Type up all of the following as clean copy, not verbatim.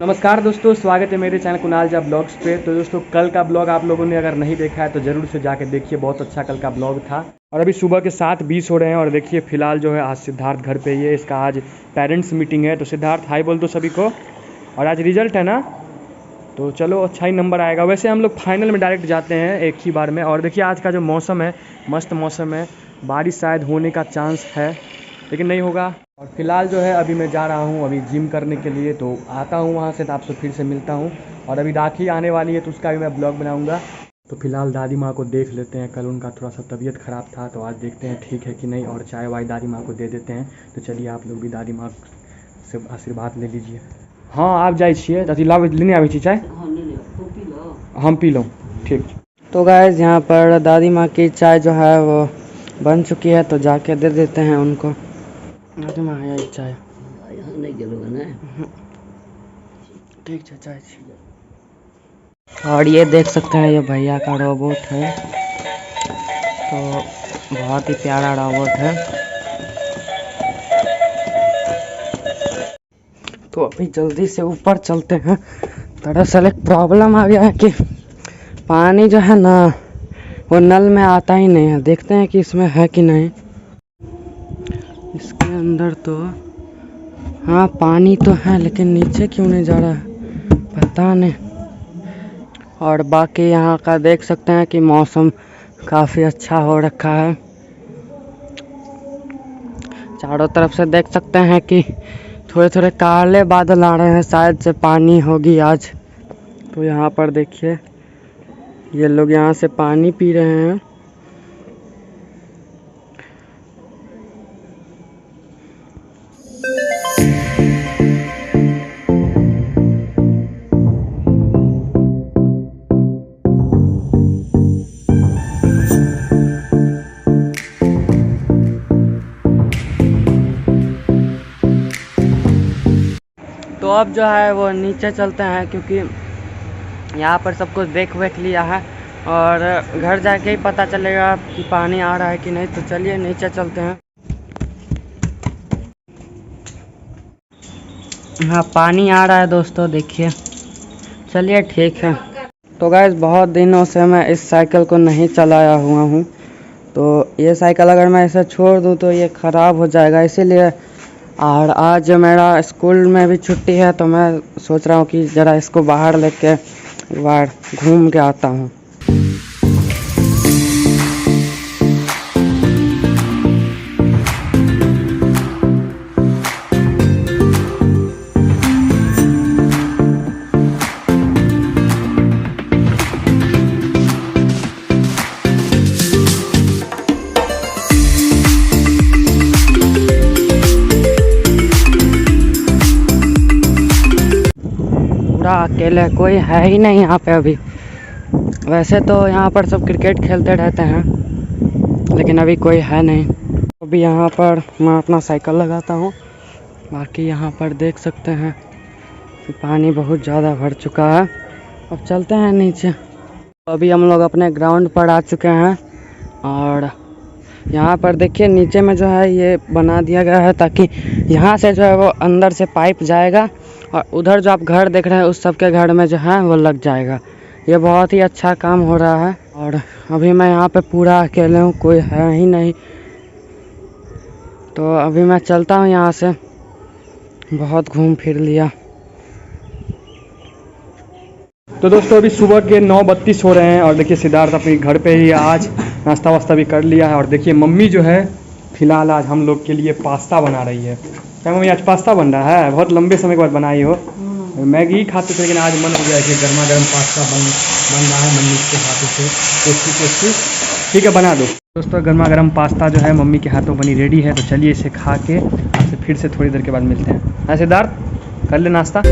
नमस्कार दोस्तों, स्वागत है मेरे चैनल कुणाल जा ब्लॉग्स पे। तो दोस्तों, कल का ब्लॉग आप लोगों ने अगर नहीं देखा है तो ज़रूर से जाके देखिए, बहुत अच्छा कल का ब्लॉग था। और अभी सुबह के 7:20 हो रहे हैं और देखिए फ़िलहाल जो है आज सिद्धार्थ घर पे ही है। इसका आज पेरेंट्स मीटिंग है। तो सिद्धार्थ हाई बोल दो सभी को। और आज रिजल्ट है ना, तो चलो अच्छा ही नंबर आएगा। वैसे हम लोग फाइनल में डायरेक्ट जाते हैं एक ही बार में। और देखिए आज का जो मौसम है, मस्त मौसम है। बारिश शायद होने का चांस है लेकिन नहीं होगा। और फिलहाल जो है अभी मैं जा रहा हूँ अभी जिम करने के लिए, तो आता हूँ वहाँ से तो आपसे फिर से मिलता हूँ। और अभी राखी आने वाली है तो उसका भी मैं ब्लॉग बनाऊँगा। तो फिलहाल दादी माँ को देख लेते हैं। कल उनका थोड़ा सा तबीयत ख़राब था, तो आज देखते हैं ठीक है कि नहीं। और चाय वाय दादी माँ को दे देते हैं। तो चलिए आप लोग भी दादी माँ से आशीर्वाद ले लीजिए। हाँ आप जाइ छियै अथी लाबै लेने आबै छी चाय, हम पी लूँ ठीक। तो गाइस यहाँ पर दादी माँ की चाय जो है वो बन चुकी है, तो जाके दे देते हैं उनको। दादी माँ यही चाय ठीक है चाय। और ये देख सकते हैं ये भैया का रोबोट है, तो बहुत ही प्यारा रोबोट है। तो अभी जल्दी से ऊपर चलते हैं। दरअसल एक प्रॉब्लम आ गया है कि पानी जो है ना वो नल में आता ही नहीं है। देखते हैं कि इसमें है कि नहीं। इसके अंदर तो हाँ पानी तो है, लेकिन नीचे क्यों नहीं जा रहा है पता नहीं। और बाकी यहाँ का देख सकते हैं कि मौसम काफ़ी अच्छा हो रखा है। चारों तरफ से देख सकते हैं कि थोड़े थोड़े काले बादल आ रहे हैं, शायद से पानी होगी आज। तो यहाँ पर देखिए ये लोग यहाँ से पानी पी रहे हैं। तो अब जो है वो नीचे चलते हैं, क्योंकि यहाँ पर सब कुछ देख वेख लिया है और घर जाके ही पता चलेगा कि पानी आ रहा है कि नहीं। तो चलिए नीचे चलते हैं। हाँ पानी आ रहा है दोस्तों, देखिए। चलिए ठीक है। तो गाइस बहुत दिनों से मैं इस साइकिल को नहीं चलाया हुआ हूँ, तो ये साइकिल अगर मैं इसे छोड़ दूँ तो ये ख़राब हो जाएगा, इसीलिए। और आज मेरा स्कूल में भी छुट्टी है, तो मैं सोच रहा हूँ कि ज़रा इसको बाहर लेके एक बार घूम के आता हूँ। पूरा अकेले, कोई है ही नहीं यहाँ पे अभी। वैसे तो यहाँ पर सब क्रिकेट खेलते रहते हैं, लेकिन अभी कोई है नहीं। अभी यहाँ पर मैं अपना साइकिल लगाता हूँ। बाकी यहाँ पर देख सकते हैं कि पानी बहुत ज़्यादा भर चुका है। अब चलते हैं नीचे। अभी हम लोग अपने ग्राउंड पर आ चुके हैं और यहाँ पर देखिए नीचे में जो है ये बना दिया गया है, ताकि यहाँ से जो है वो अंदर से पाइप जाएगा और उधर जो आप घर देख रहे हैं उस सब के घर में जो है वो लग जाएगा। ये बहुत ही अच्छा काम हो रहा है। और अभी मैं यहाँ पे पूरा अकेले हूँ, कोई है ही नहीं। तो अभी मैं चलता हूँ यहाँ से, बहुत घूम फिर लिया। तो दोस्तों अभी सुबह के 9:32 हो रहे हैं और देखिए सिद्धार्थ अपने घर पे ही आज नाश्ता वास्ता भी कर लिया है। और देखिए मम्मी जो है फिलहाल आज हम लोग के लिए पास्ता बना रही है। क्या मम्मी आज पास्ता बन रहा है? बहुत लंबे समय के बाद बनाई हो। मैगी ही खाते थे लेकिन आज मन हो गया कि गर्मा गर्म पास्ता बन रहा है मम्मी के हाथों से। टेस्टी। ठीक है बना दो। दोस्तों गर्मा गर्म पास्ता जो है मम्मी के हाथों बनी रेडी है। तो चलिए इसे खा के आपसे फिर से थोड़ी देर के बाद मिलते हैं। हाँ सिद्धार्थ कर ले नाश्ता।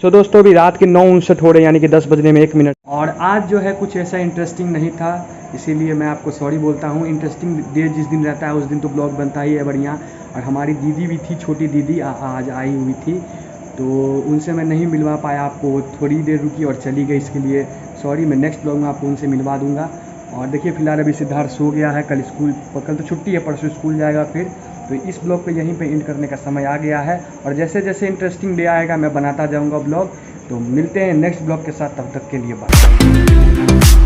तो दोस्तों अभी रात के 9:59 हो रहे हैं, यानी कि 10 बजने में 1 मिनट। और आज जो है कुछ ऐसा इंटरेस्टिंग नहीं था, इसीलिए मैं आपको सॉरी बोलता हूँ। इंटरेस्टिंग डे जिस दिन रहता है उस दिन तो ब्लॉग बनता ही है बढ़िया। और हमारी दीदी भी थी, छोटी दीदी आज आई हुई थी। तो उनसे मैं नहीं मिलवा पाया आपको, थोड़ी देर रुकी और चली गई, इसके लिए सॉरी। मैं नेक्स्ट ब्लॉग में आपको उनसे मिलवा दूंगा। और देखिए फ़िलहाल अभी सिद्धार्थ सो गया है, कल तो छुट्टी है, परसों स्कूल जाएगा फिर। तो इस ब्लॉग को यहीं पे एंड करने का समय आ गया है, और जैसे जैसे इंटरेस्टिंग डे आएगा मैं बनाता जाऊँगा ब्लॉग। तो मिलते हैं नेक्स्ट ब्लॉग के साथ, तब तक के लिए बाय।